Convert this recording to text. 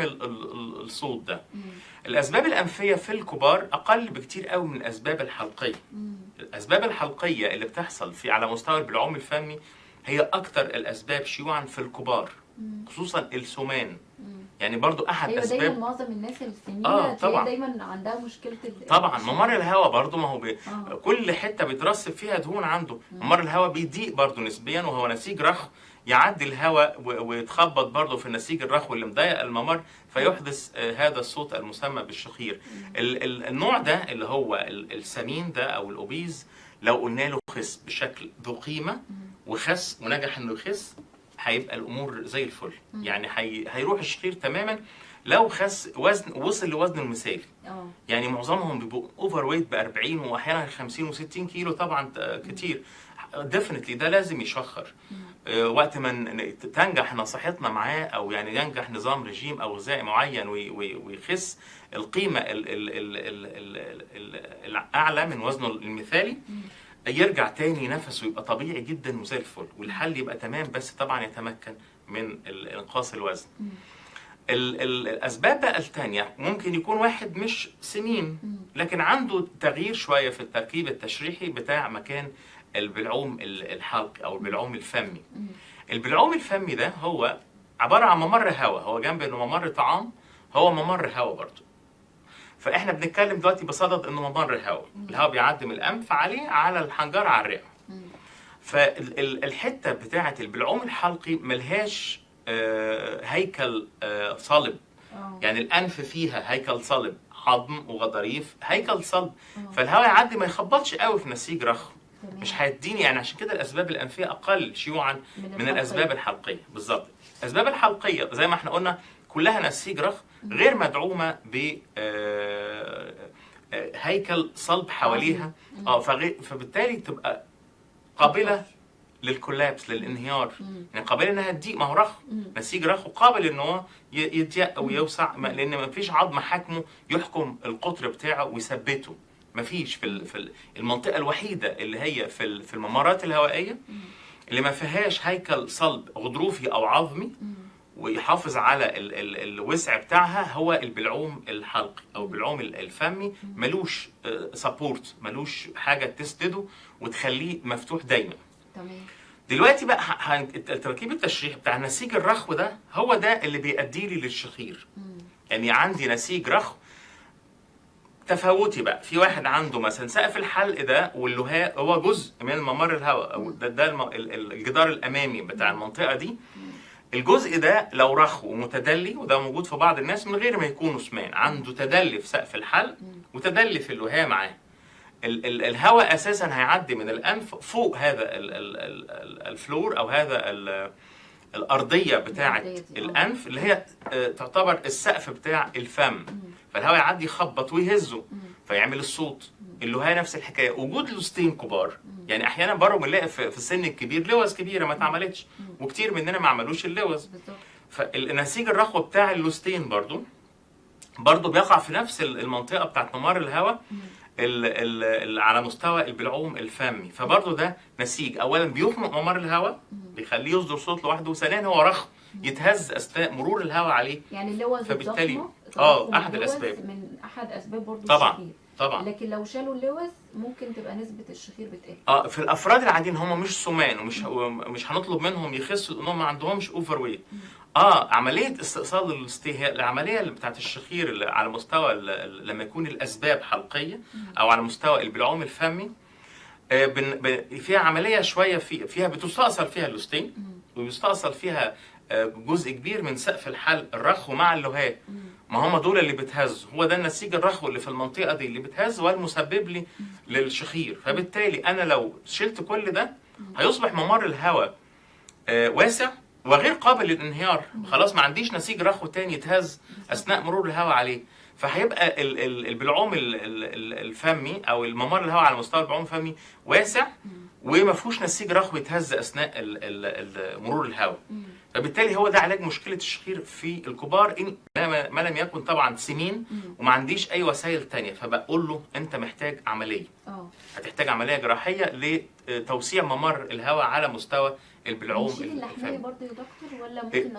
الصوت ده. الاسباب الانفيه في الكبار اقل بكتير قوي من الاسباب الحلقيه. الاسباب الحلقيه اللي بتحصل على مستوى البلعوم الفمي هي اكتر الاسباب شيوعا في الكبار، خصوصا السمان. يعني برضو احد ايوه اسباب دايما معظم الناس السمينه طبعا دايما عندها مشكله طبعا ممر الهواء برضو، ما هو كل حته بيترسب فيها دهون عنده. ممر الهواء بيضيق برضو نسبيا، وهو نسيج رخو يعدي الهواء ويتخبط برضو في النسيج الرخو اللي مضايق الممر، فيحدث هذا الصوت المسمى بالشخير. النوع ده اللي هو السمين ده او الاوبيز، لو قلنا له خس بشكل ذو قيمه وخس ونجح انه يخس، هيبقى الامور زي الفل. يعني هيروح الشخير تماما لو خس وزن وصل لوزنه المثالي. يعني معظمهم بيبقوا اوفر ويت ب 40 واحيانا 50 و60 كيلو، طبعا كتير. ديفنتلي ده لازم يشخر. وقت ما تنجح نصيحتنا معاه، او يعني ينجح نظام رجيم او غذائي معين ويخس القيمه الاعلى من وزنه المثالي، يرجع تاني نفسه يبقى طبيعي جدا وزي الفل، والحل يبقى تمام، بس طبعا يتمكن من انقاص الوزن. الاسباب بقى الثانيه ممكن يكون واحد مش سمين لكن عنده تغيير شويه في التركيب التشريحي بتاع مكان البلعوم الحلقي او البلعوم الفمي. البلعوم الفمي ده هو عباره عن ممر هواء، هو جنب انه ممر طعام هو ممر هواء برضه. فاحنا بنتكلم دلوقتي بصدد انه ممر هواء، الهواء بيعدي من الانف على الحنجره على الرئه. فالحته بتاعه البلعوم الحلقي ملهاش هيكل صلب. يعني الانف فيها هيكل صلب، عظم وغضاريف، هيكل صلب. فالهواء يعدي ما يخبطش قوي في نسيج رخو، مش هيديني. يعني عشان كده الاسباب الانفيه اقل شيوعا من الاسباب الحلقيه. بالظبط. الاسباب الحلقيه زي ما احنا قلنا كلها نسيج رخو غير مدعومه ب هيكل صلب حواليها. فبالتالي تبقى قابله للكولابس، للانهيار. يعني قابل انها تضيق، ما هو رخو، نسيج رخو قابل ان هو يضيق ويوسع، لان ما فيش عظم حاكمه يحكم القطر بتاعه ويثبته. ما فيش في المنطقه الوحيده اللي هي في الممرات الهوائيه اللي ما فيهاش هيكل صلب غضروفي او عظمي ويحافظ على الوسع بتاعها هو البلعوم الحلقي او البلعوم الفمي. ملوش سبورت، ملوش حاجه تسنده وتخليه مفتوح دايما. تمام. دلوقتي بقى التركيب التشريحي بتاع النسيج الرخو ده هو ده اللي بيؤدي لي للشخير. يعني عندي نسيج رخو تفاوتي بقى. في واحد عنده مثلا سقف الحلق ده واللهاء هو جزء من ممر الهواء، او ده الجدار الامامي بتاع المنطقه دي. الجزء ده لو رخو ومتدلي، وده موجود في بعض الناس من غير ما يكونوا سمان، عنده تدلي في سقف الحلق وتدلي في اللهاء معاه. الهواء اساسا هيعدي من الانف فوق هذا الفلور او هذا الارضيه بتاعه الانف اللي هي تعتبر السقف بتاع الفم. فالهواء يعدي يخبط ويهزه فيعمل الصوت. اللهاء نفس الحكايه. وجود لوستين كبار، يعني احيانا برضه بنلاقي في السن الكبير لوز كبيره ما اتعملتش، وكتير مننا ما عملوش اللوز. فالنسيج الرخوه بتاع اللوستين برضه بيقع في نفس المنطقه بتاعت ممر الهواء على مستوى البلعوم الفمي. فبرضه ده نسيج اولا بيخنق ممر الهواء، بيخليه يصدر صوت لوحده، وثانيا هو رخو يتهز اثناء مرور الهواء عليه. يعني اللوز فبالتالي احد الاسباب، من احد اسباب برضه طبعا الشخير. طبعا. لكن لو شالوا اللوز ممكن تبقى نسبه الشخير بتقل. في الافراد العاديين هم مش سمان ومش هنطلب منهم يخسوا لانهم ما عندهمش اوفر ويت. عمليه استئصال هي العمليه اللي بتاعت الشخير اللي على مستوى لما يكون الاسباب حلقيه او على مستوى البلعوم الفمي. فيها عمليه شويه فيها بتستأصل فيها اللوستين، وبيستأصل فيها جزء كبير من سقف الحلق الرخو مع اللهاء. ما هم دول اللي بتهز، هو ده النسيج الرخو اللي في المنطقه دي اللي بتهز والمسبب لي للشخير. فبالتالي انا لو شلت كل ده هيصبح ممر الهواء واسع وغير قابل للانهيار. خلاص ما عنديش نسيج رخو تاني يتهز اثناء مرور الهواء عليه. فهيبقى البلعوم الفمي او الممر الهواء على مستوى البلعوم الفمي واسع وما فيهوش نسيج رخو يتهز اثناء مرور الهواء. فبالتالي هو ده علاج مشكله الشخير في الكبار ان ما لم يكن طبعا سمين وما عنديش اي وسائل تانية. فبقول له انت محتاج عمليه، هتحتاج عمليه جراحيه لتوسيع ممر الهواء على مستوى البلعوم الفمي. اللحميه برضه يا دكتور ولا ممكن